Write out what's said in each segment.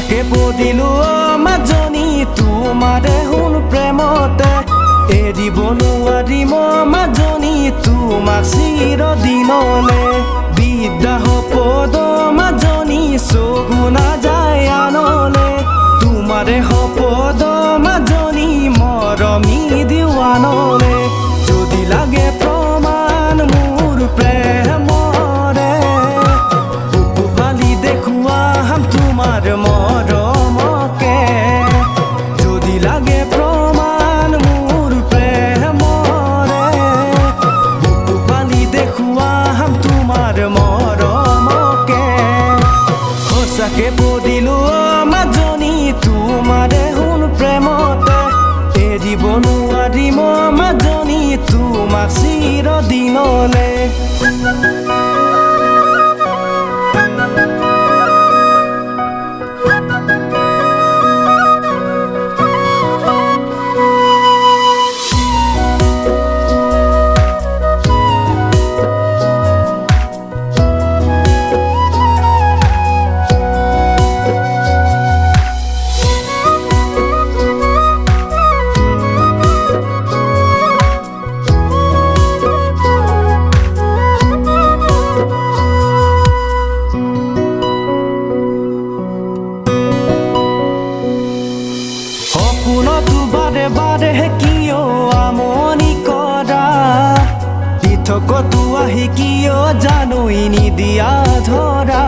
সঁচাকে পদিলো মাজনী তোমাৰে শুন প্ৰেমতে এৰিব নোৱাৰিম মাজনী তোমাক চিৰদিনলে বিদ্যা সপদ মাজনী চকু নাযায় আনলে তোমাৰে সপদ মাজনী মৰমী দিৱানলে যদি লাগে প্ৰমাণ মোৰ প্ৰেমৰে বুকু ফালি দেখুৱাম তোমাৰ মৰমকে যদি লাগে প্ৰমাণ মোৰ প্ৰেমৰে বুকু ফালি দেখুৱাম তোমাৰ মৰমকে সঁচাকে পদিলো মাজনী তোমাৰে শুন প্ৰেমতে এৰিব নোৱাৰিম মাজনী তোমাক চিৰদিনলে সপোনতো বাৰে বাৰে কিয় আমনি কৰা পৃথকতো আহি কিয় জানৈ নিদিয়া ধৰা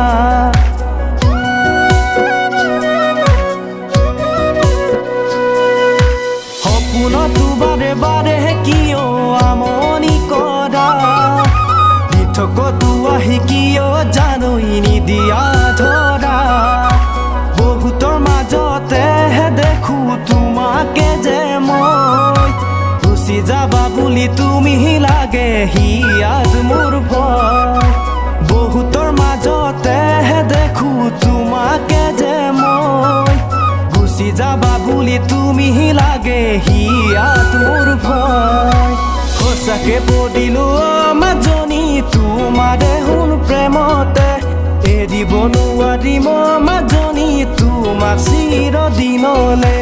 সপোনতো বাৰে বাৰে কিয় আমনি কৰা পৃথকতো আহি কিয় জানৈ নিদিয়া ধৰা বহুতৰ মাজতে দেখো তোমাকে যে মই গুচি যাবা বুলি তুমি লাগে হিয়াত মোৰ ভয় বহুতৰ মাজতে দেখো তোমাকে যে মই গুচি যাবা বুলি তুমি লাগে হিয়াত মোৰ ভয় সঁচাকে পদিলো মাজনী তোমাৰে শুন প্ৰেমতে এৰিব নোৱাৰিম মাজনী তোমাক চিৰদিনলে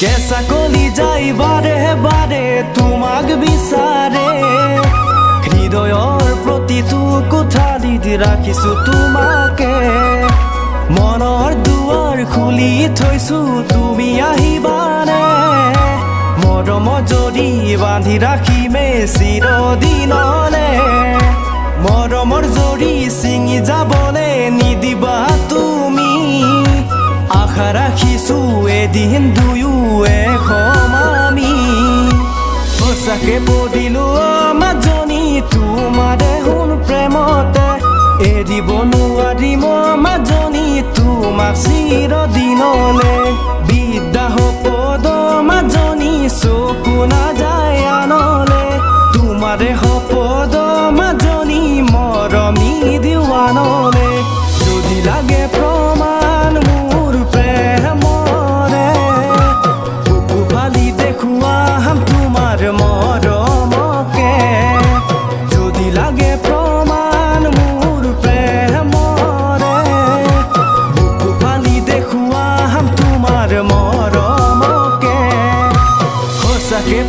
কেঁচা কলি যাই বাৰে বাৰে তোমাক বিচাৰে হৃদয়ৰ প্ৰতিটো কোঠালিত ৰাখিছো তোমাকে মনৰ দুৱাৰ খুলি থৈছো তুমি আহিবানে মৰম যদি বান্ধি ৰাখিমে চিৰদিনলে মৰমৰ জৰি ছিঙি যাবলে নিদিবা তুমি আশা ৰাখিছো এদিন দুয়ো এখন আমি সঁচাকে পদিলো মাজনী তোমাৰে শুন প্ৰেমতে এৰিব নোৱাৰিম মাজনী তোমাক চিৰদিনলে বিদ্যা সপদ মাজনী চকু নাযায় আনলে তোমাৰে সপদ মাজনী মৰমী দিৱানলে যদি লাগে প্ৰমাণ মোৰ প্ৰেমৰে বুকু ফালি দেখুৱাম তোমাৰ মৰমকে যদি লাগে প্ৰমাণ মোৰ প্ৰেমৰে বুকু ফালি দেখুৱাম তোমাৰ মৰমকে সঁচাকে